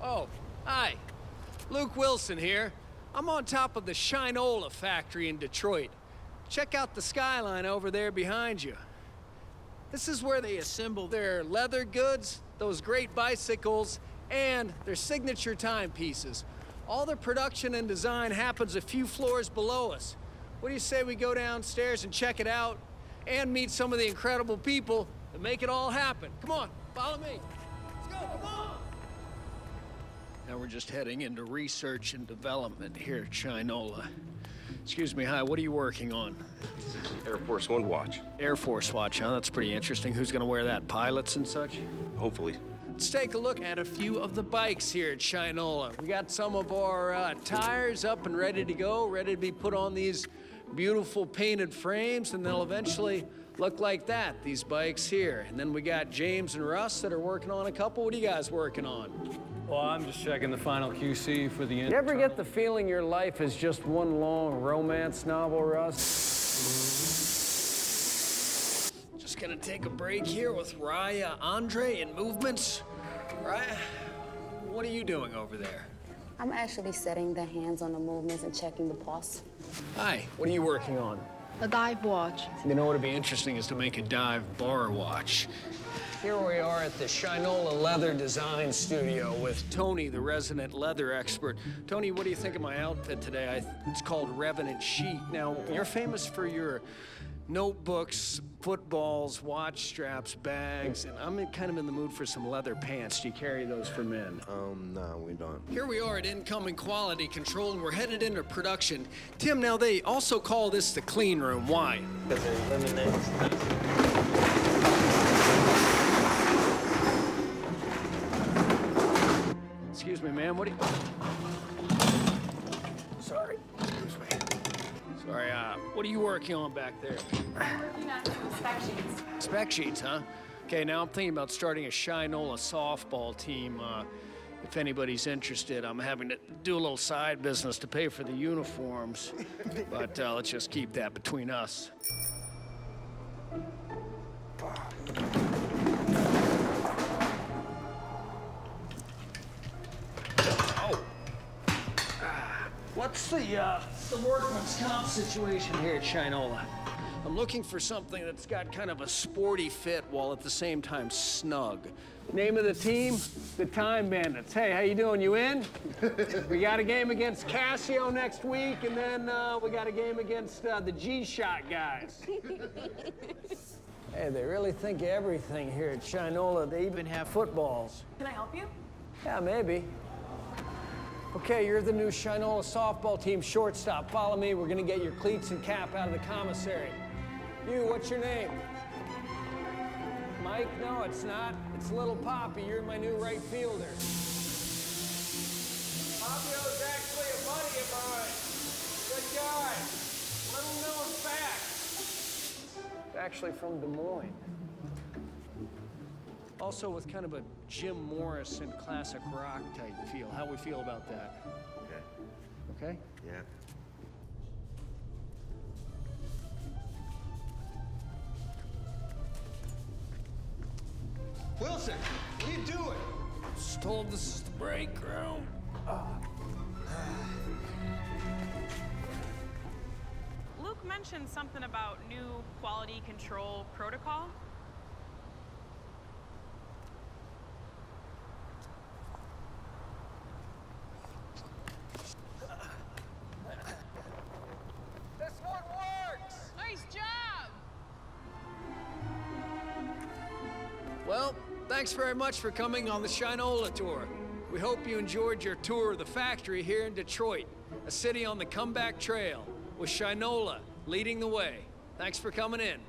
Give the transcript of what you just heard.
Oh, hi. Luke Wilson here. I'm on top of the Shinola factory in Detroit. Check out the skyline over there behind you. This is where they assemble their leather goods, those great bicycles, and their signature timepieces. All the production and design happens a few floors below us. What do you say we go downstairs and check it out and meet some of the incredible people that make it all happen? Come on, follow me. Let's go, come on! Now we're just heading into research and development here at Shinola. Excuse me, hi, what are you working on? Air Force One watch. Air Force watch, huh? That's pretty interesting. Who's gonna wear that, pilots and such? Hopefully. Let's take a look at a few of the bikes here at Shinola. We got some of our tires up and ready to go, ready to be put on these beautiful painted frames, and they'll eventually look like that, these bikes here. And then we got James and Russ that are working on a couple. What are you guys working on? Well, I'm just checking the final QC for the... You ever get the feeling your life is just one long romance novel, Russ? Just gonna take a break here with Raya Andre in movements. Raya, what are you doing over there? I'm actually setting the hands on the movements and checking the pulse. Hi, what are you working on? A dive watch. You know what would be interesting is to make a dive bar watch. Here we are at the Shinola Leather Design Studio with Tony, the resident leather expert. Tony, what do you think of my outfit today? It's called Revenant Chic. Now, you're famous for your notebooks, footballs, watch straps, bags, and I'm kind of in the mood for some leather pants. Do you carry those for men? No, we don't. Here we are at incoming quality control, and we're headed into production. Tim, now they also call this the clean room. Why? Because they're eliminating. Excuse me, ma'am, what do you... Sorry. Excuse me. Sorry, what are you working on back there? I'm working on some spec sheets. Spec sheets, huh? Okay, now I'm thinking about starting a Shinola softball team. If anybody's interested, I'm having to do a little side business to pay for the uniforms. But let's just keep that between us. What's the workman's comp situation here at Shinola? I'm looking for something that's got kind of a sporty fit while at the same time snug. Name of the team, the Time Bandits. Hey, how you doing? You in? We got a game against Casio next week, and then we got a game against the G-Shot guys. Hey, they really think of everything here at Shinola. They even have footballs. Can I help you? Yeah, maybe. Okay, you're the new Shinola softball team shortstop. Follow me. We're gonna get your cleats and cap out of the commissary. You, what's your name? Mike? No, it's not. It's Little Poppy. You're my new right fielder. Poppio's actually a buddy of mine. Good guy. Little known fact. Actually from Des Moines. Also with kind of a Jim Morrison classic rock type feel. How we feel about that? Okay. Okay? Yeah. Wilson, what are you doing? Just told this is the break room. Luke mentioned something about new quality control protocol. This one works! Nice job! Well, thanks very much for coming on the Shinola tour. We hope you enjoyed your tour of the factory here in Detroit, a city on the comeback trail, with Shinola leading the way. Thanks for coming in.